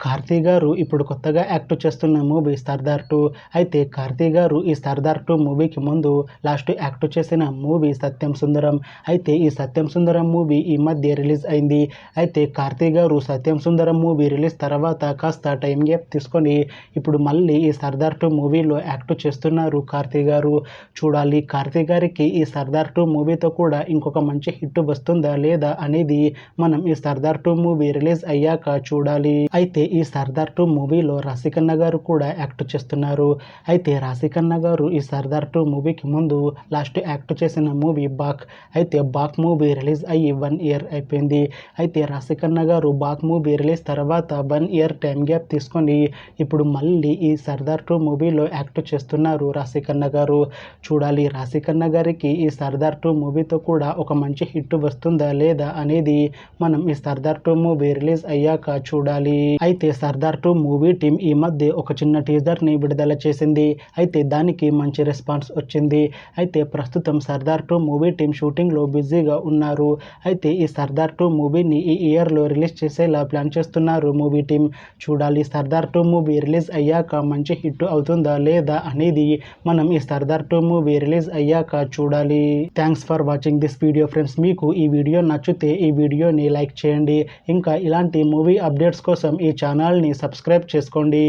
కార్తీ గారు ఇప్పుడు కొత్తగా యాక్ట్ చేస్తున్న మూవీ సర్దార్ 2. అయితే కార్తీ గారు ఈ సర్దార్ 2 మూవీకి ముందు లాస్ట్ యాక్ట్ చేసిన మూవీ సత్యం సుందరం. అయితే ఈ సత్యం సుందరం మూవీ ఈ మధ్య రిలీజ్ అయింది. అయితే కార్తీ గారు సత్యం సుందరం మూవీ రిలీజ్ తర్వాత కాస్త టైం గ్యాప్ తీసుకొని ఇప్పుడు మళ్ళీ ఈ సర్దార్ 2 మూవీలో యాక్ట్ చేస్తున్నారు కార్తీ గారు. చూడాలి కార్తీ గారికి ఈ సర్దార్ 2 మూవీతో కూడా ఇంకొక మంచి హిట్ వస్తుందా లేదా అనేది మనం ఈ సర్దార్ 2 మూవీ రిలీజ్ అయ్యాక చూడాలి. అయితే ఈ సర్దార్ 2 మూవీలో రాశిఖన్నా గారు కూడా యాక్ట్ చేస్తున్నారు. అయితే రాశిఖన్నా గారు ఈ సర్దార్ 2 మూవీకి ముందు లాస్ట్ యాక్ట్ చేసిన మూవీ బాక్. అయితే బాక్ మూవీ రిలీజ్ అయ్యి 1 ఇయర్ అయిపోయింది. అయితే రాశిఖన్నా గారు బాక్ మూవీ రిలీజ్ తర్వాత 1 ఇయర్ టైం గ్యాప్ తీసుకొని ఇప్పుడు మళ్ళీ ఈ సర్దార్ 2 మూవీలో యాక్ట్ చేస్తున్నారు రాశిఖన్నా గారు. చూడాలి రాశిఖన్నా గారికి ఈ సర్దార్ 2 మూవీతో కూడా ఒక మంచి హిట్ వస్తుందా లేదా అనేది మనం ఈ సర్దార్ 2 మూవీ రిలీజ్ అయ్యాక చూడాలి. అయితే సర్దార్ 2 మూవీ టీం ఈ మధ్య ఒక చిన్న టీజర్ని విడుదల చేసింది. అయితే దానికి మంచి రెస్పాన్స్ వచ్చింది. అయితే ప్రస్తుతం సర్దార్ 2 మూవీ టీం షూటింగ్లో బిజీగా ఉన్నారు. అయితే ఈ సర్దార్ 2 మూవీని ఈ ఇయర్లో రిలీజ్ చేసేలా ప్లాన్ చేస్తున్నారు మూవీ టీం. చూడాలి సర్దార్ 2 మూవీ రిలీజ్ అయ్యాక మంచి హిట్ అవుతుందా లేదా అనేది మనం ఈ సర్దార్ 2 మూవీ రిలీజ్ అయ్యాక చూడాలి. Thanks for watching this video friends. మీకు ఈ వీడియో నచ్చితే ఈ వీడియోని లైక్ చేయండి. ఇంకా ఇలాంటి మూవీ అప్డేట్స్ కోసం ఈ ఛానల్ని సబ్స్క్రైబ్ చేసుకోండి.